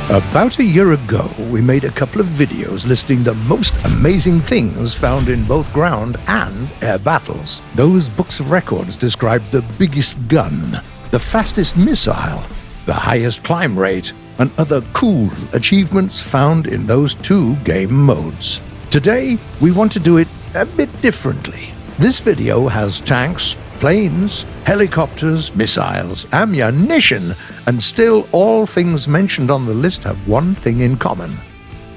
About a year ago, we made a couple of videos listing the most amazing things found in both ground and air battles. Those books of records described the biggest gun, the fastest missile, the highest climb rate, and other cool achievements found in those two game modes. Today, we want to do it a bit differently. This video has tanks, planes, helicopters, missiles, ammunition, and still all things mentioned on the list have one thing in common.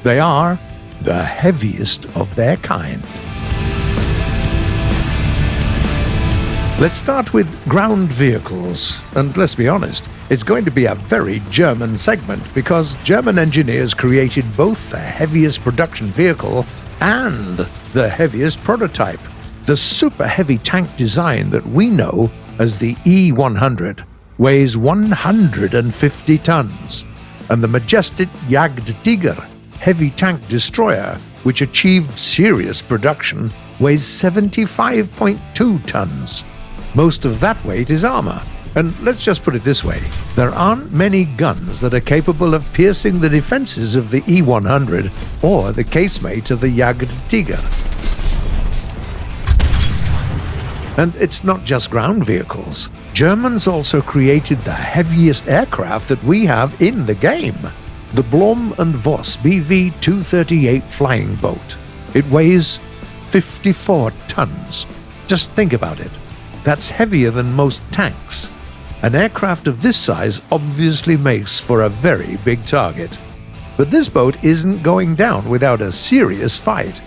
They are the heaviest of their kind. Let's start with ground vehicles, and let's be honest, it's going to be a very German segment because German engineers created both the heaviest production vehicle and the heaviest prototype. The super heavy tank design that we know as the E-100 weighs 150 tons, and the majestic Jagdtiger heavy tank destroyer, which achieved serious production, weighs 75.2 tons. Most of that weight is armor, and let's just put it this way, there aren't many guns that are capable of piercing the defenses of the E-100 or the casemate of the Jagdtiger. And it's not just ground vehicles. Germans also created the heaviest aircraft that we have in the game, the Blom & Voss BV-238 flying boat. It weighs 54 tons. Just think about it. That's heavier than most tanks. An aircraft of this size obviously makes for a very big target. But this boat isn't going down without a serious fight.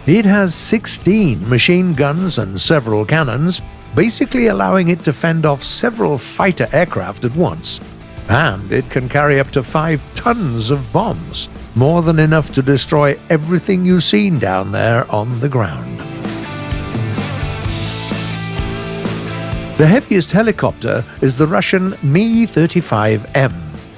It has 16 machine guns and several cannons, basically allowing it to fend off several fighter aircraft at once. And it can carry up to 5 tons of bombs, more than enough to destroy everything you've seen down there on the ground. The heaviest helicopter is the Russian Mi-35M.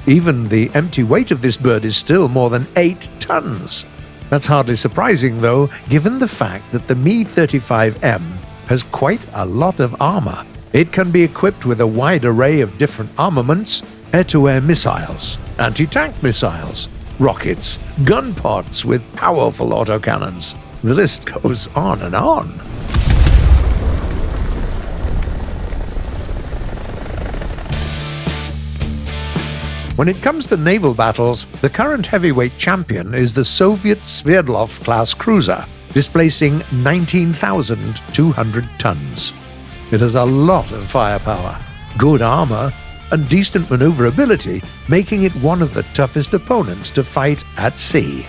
Even the empty weight of this bird is still more than 8 tons. That's hardly surprising, though, given the fact that the Mi-35M has quite a lot of armor. It can be equipped with a wide array of different armaments, air-to-air missiles, anti-tank missiles, rockets, gun pods with powerful autocannons. The list goes on and on. When it comes to naval battles, the current heavyweight champion is the Soviet Sverdlov-class cruiser, displacing 19,200 tons. It has a lot of firepower, good armor, and decent maneuverability, making it one of the toughest opponents to fight at sea.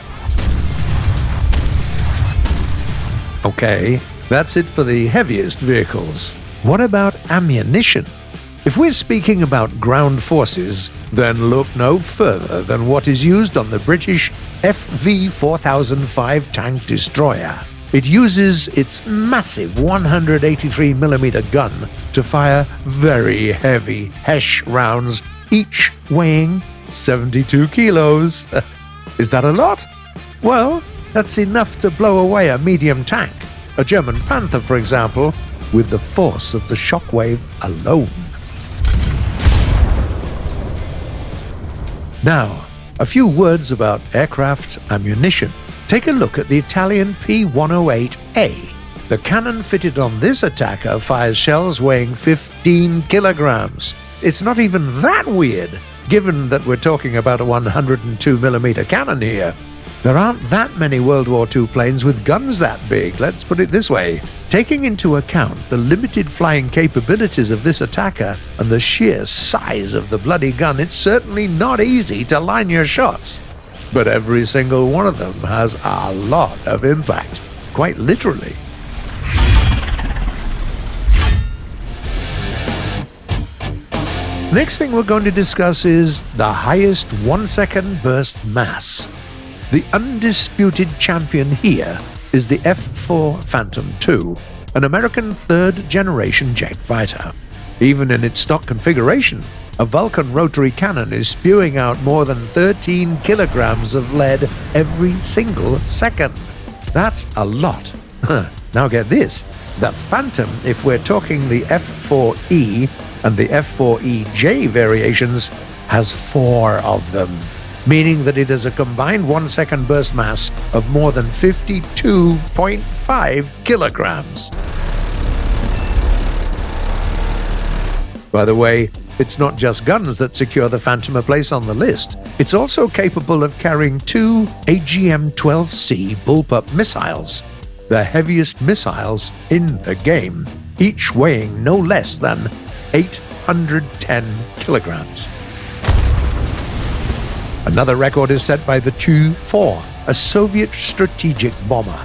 Okay, that's it for the heaviest vehicles. What about ammunition? If we're speaking about ground forces, then look no further than what is used on the British FV-4005 tank destroyer. It uses its massive 183mm gun to fire very heavy Hesh rounds, each weighing 72 kilos. Is that a lot? Well, that's enough to blow away a medium tank, a German Panther for example, with the force of the shockwave alone. Now, a few words about aircraft ammunition. Take a look at the Italian P-108A. The cannon fitted on this attacker fires shells weighing 15 kilograms. It's not even that weird, given that we're talking about a 102mm cannon here. There aren't that many World War II planes with guns that big, let's put it this way. Taking into account the limited flying capabilities of this attacker and the sheer size of the bloody gun, it's certainly not easy to line your shots. But every single one of them has a lot of impact, quite literally. Next thing we're going to discuss is the highest 1-second burst mass. The undisputed champion here is the F-4 Phantom II, an American third-generation jet fighter. Even in its stock configuration, a Vulcan rotary cannon is spewing out more than 13 kilograms of lead every single second. That's a lot. Now get this, the Phantom, if we're talking the F-4E and the F-4EJ variations, has 4 of them. meaning that it has a combined 1-second burst mass of more than 52.5 kilograms. By the way, it's not just guns that secure the Phantom a place on the list. It's also capable of carrying 2 AGM-12C bullpup missiles, the heaviest missiles in the game, each weighing no less than 810 kilograms. Another record is set by the Tu-4, a Soviet strategic bomber.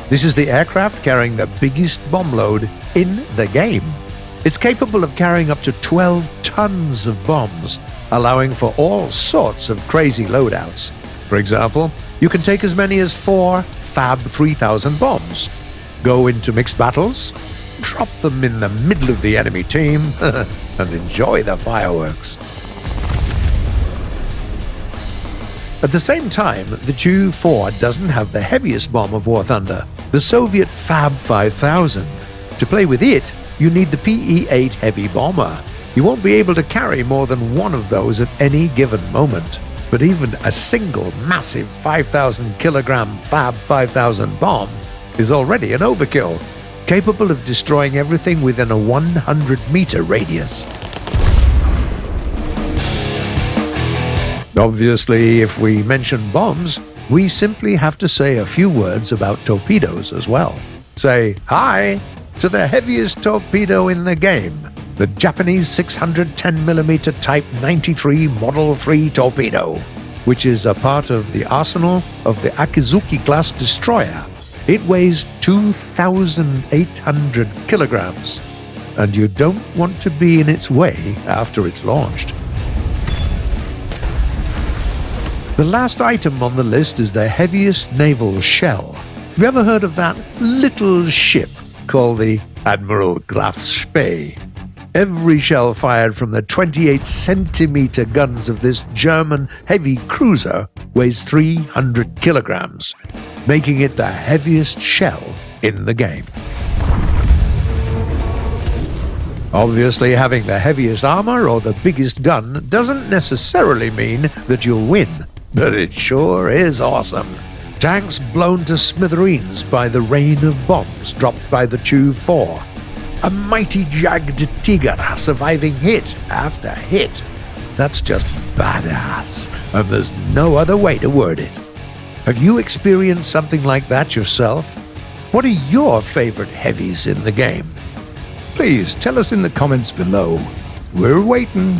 This is the aircraft carrying the biggest bomb load in the game. It's capable of carrying up to 12 tons of bombs, allowing for all sorts of crazy loadouts. For example, you can take as many as 4 Fab 3000 bombs, go into mixed battles, drop them in the middle of the enemy team, and enjoy the fireworks. At the same time, the Tu-4 doesn't have the heaviest bomb of War Thunder, the Soviet Fab 5000. To play with it, you need the PE-8 heavy bomber. You won't be able to carry more than one of those at any given moment. But even a single massive 5,000 kilogram Fab 5000 bomb is already an overkill, capable of destroying everything within a 100-meter radius. Obviously, if we mention bombs, we simply have to say a few words about torpedoes as well. Say hi to the heaviest torpedo in the game, the Japanese 610mm Type 93 Model 3 torpedo, which is a part of the arsenal of the Akizuki-class destroyer. It weighs 2,800 kilograms, and you don't want to be in its way after it's launched. The last item on the list is the heaviest naval shell. Have you ever heard of that little ship called the Admiral Graf Spee? Every shell fired from the 28-centimeter guns of this German heavy cruiser weighs 300 kilograms, making it the heaviest shell in the game. Obviously, having the heaviest armor or the biggest gun doesn't necessarily mean that you'll win, but it sure is awesome. Tanks blown to smithereens by the rain of bombs dropped by the Tu-4. A mighty jagged Tiger surviving hit after hit. That's just badass, and there's no other way to word it. Have you experienced something like that yourself? What are your favorite heavies in the game? Please tell us in the comments below. We're waiting.